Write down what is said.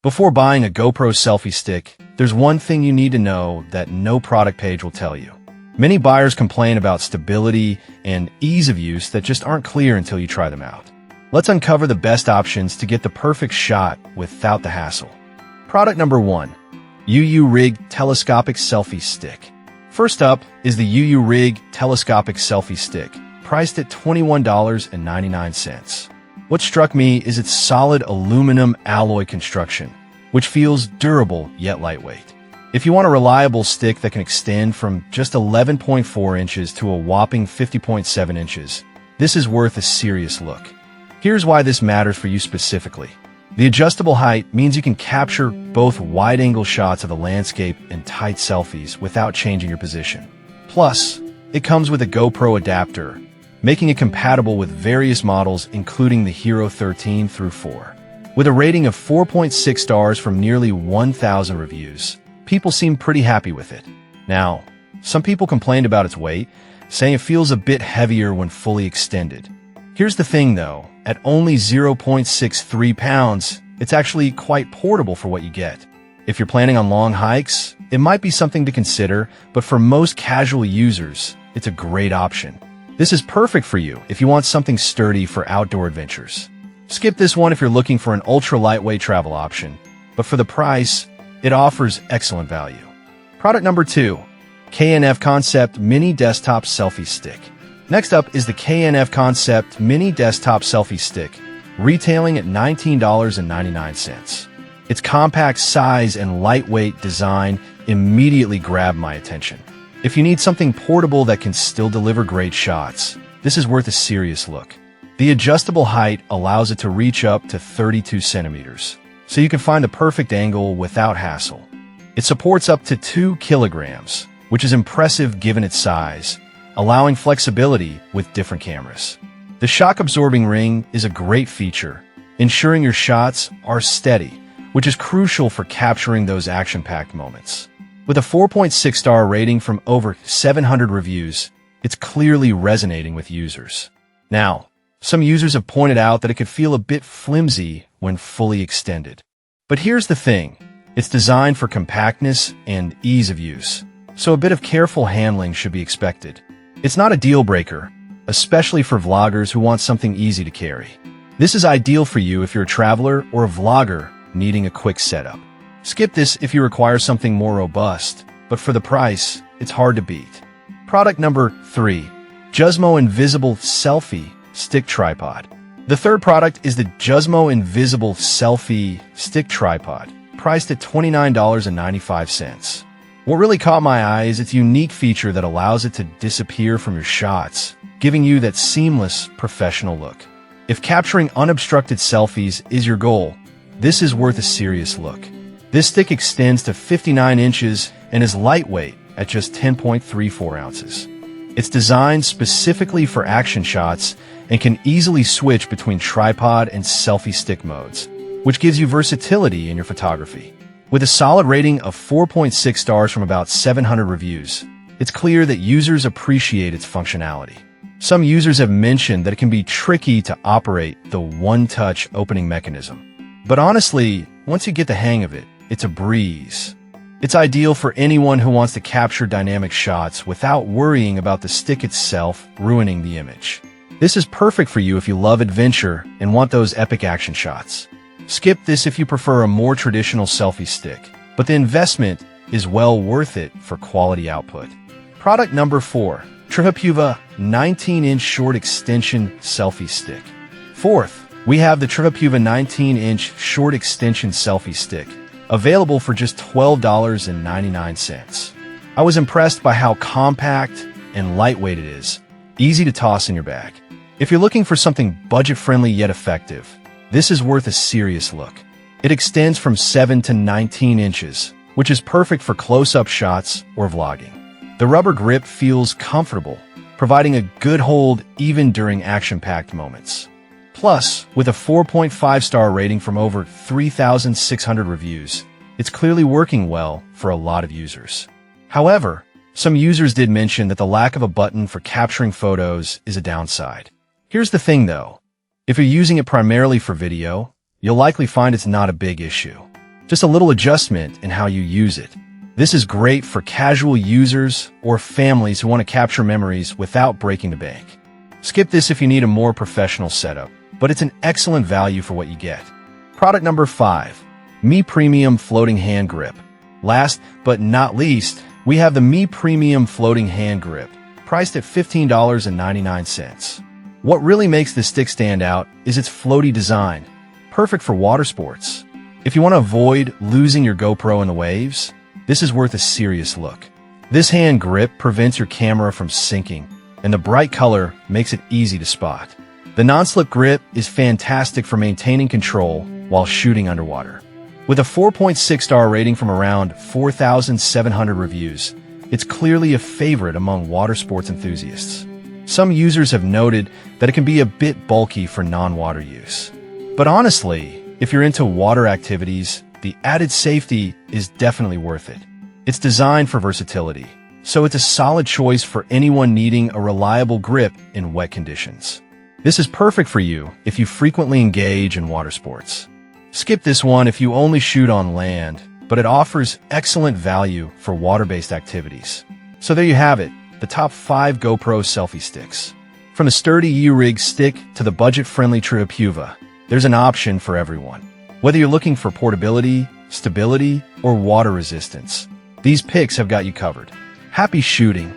Before buying a GoPro selfie stick, there's one thing you need to know that no product page will tell you. Many buyers complain about stability and ease of use that just aren't clear until you try them out. Let's uncover the best options to get the perfect shot without the hassle. Product number 1. UU Rig Telescopic Selfie Stick. First up is the UU Rig Telescopic Selfie Stick, priced at $21.99. What struck me is its solid aluminum alloy construction, which feels durable yet lightweight. If you want a reliable stick that can extend from just 11.4 inches to a whopping 50.7 inches, this is worth a serious look. Here's why this matters for you specifically. The adjustable height means you can capture both wide-angle shots of the landscape and tight selfies without changing your position. Plus, it comes with a GoPro adapter, making it compatible with various models including the Hero 13 through 4. With a rating of 4.6 stars from nearly 1,000 reviews, people seem pretty happy with it. Now, some people complained about its weight, saying it feels a bit heavier when fully extended. Here's the thing though, at only 0.63 pounds, it's actually quite portable for what you get. If you're planning on long hikes, it might be something to consider, but for most casual users, it's a great option. This is perfect for you if you want something sturdy for outdoor adventures. Skip this one if you're looking for an ultra-lightweight travel option, but for the price, it offers excellent value. Product number 2. K&F Concept Mini Desktop Selfie Stick. Next up is the K&F Concept Mini Desktop Selfie Stick, retailing at $19.99. Its compact size and lightweight design immediately grabbed my attention. If you need something portable that can still deliver great shots, this is worth a serious look. The adjustable height allows it to reach up to 32 centimeters, so you can find the perfect angle without hassle. It supports up to 2 kilograms, which is impressive given its size, allowing flexibility with different cameras. The shock-absorbing ring is a great feature, ensuring your shots are steady, which is crucial for capturing those action-packed moments. With a 4.6-star rating from over 700 reviews, it's clearly resonating with users. Now, some users have pointed out that it could feel a bit flimsy when fully extended. But here's the thing, it's designed for compactness and ease of use, so a bit of careful handling should be expected. It's not a deal-breaker, especially for vloggers who want something easy to carry. This is ideal for you if you're a traveler or a vlogger needing a quick setup. Skip this if you require something more robust, but for the price, it's hard to beat. Product number 3. Guzmo Invisible Selfie Stick Tripod. The third product is the Guzmo Invisible Selfie Stick Tripod, priced at $29.95. What really caught my eye is its unique feature that allows it to disappear from your shots, giving you that seamless, professional look. If capturing unobstructed selfies is your goal, this is worth a serious look. This stick extends to 59 inches and is lightweight at just 10.34 ounces. It's designed specifically for action shots and can easily switch between tripod and selfie stick modes, which gives you versatility in your photography. With a solid rating of 4.6 stars from about 700 reviews, it's clear that users appreciate its functionality. Some users have mentioned that it can be tricky to operate the one-touch opening mechanism. But honestly, once you get the hang of it, it's a breeze. It's ideal for anyone who wants to capture dynamic shots without worrying about the stick itself ruining the image. This is perfect for you if you love adventure and want those epic action shots. Skip this if you prefer a more traditional selfie stick, but the investment is well worth it for quality output. Product number 4. Trivapuva 19-inch Short Extension Selfie Stick. Fourth, we have the Trivapuva 19-inch Short Extension Selfie Stick, available for just $12.99. I was impressed by how compact and lightweight it is, easy to toss in your bag. If you're looking for something budget-friendly yet effective, this is worth a serious look. It extends from 7 to 19 inches, which is perfect for close-up shots or vlogging. The rubber grip feels comfortable, providing a good hold even during action-packed moments. Plus, with a 4.5-star rating from over 3,600 reviews, it's clearly working well for a lot of users. However, some users did mention that the lack of a button for capturing photos is a downside. Here's the thing though, if you're using it primarily for video, you'll likely find it's not a big issue. just a little adjustment in how you use it. This is great for casual users or families who want to capture memories without breaking the bank. Skip this if you need a more professional setup, but it's an excellent value for what you get. Product number 5, Mi Premium Floating Hand Grip. Last but not least, we have the Mi Premium Floating Hand Grip, priced at $15.99. What really makes this stick stand out is its floaty design, perfect for water sports. If you want to avoid losing your GoPro in the waves, this is worth a serious look. This hand grip prevents your camera from sinking, and the bright color makes it easy to spot. The non-slip grip is fantastic for maintaining control while shooting underwater. With a 4.6-star rating from around 4,700 reviews, it's clearly a favorite among water sports enthusiasts. Some users have noted that it can be a bit bulky for non-water use. But honestly, if you're into water activities, the added safety is definitely worth it. It's designed for versatility, so it's a solid choice for anyone needing a reliable grip in wet conditions. This is perfect for you if you frequently engage in water sports. Skip this one if you only shoot on land, but it offers excellent value for water-based activities. So there you have it, the top 5 GoPro selfie sticks. From the sturdy U-Rig stick to the budget-friendly Triupuva, there's an option for everyone. Whether you're looking for portability, stability, or water resistance, these picks have got you covered. Happy shooting!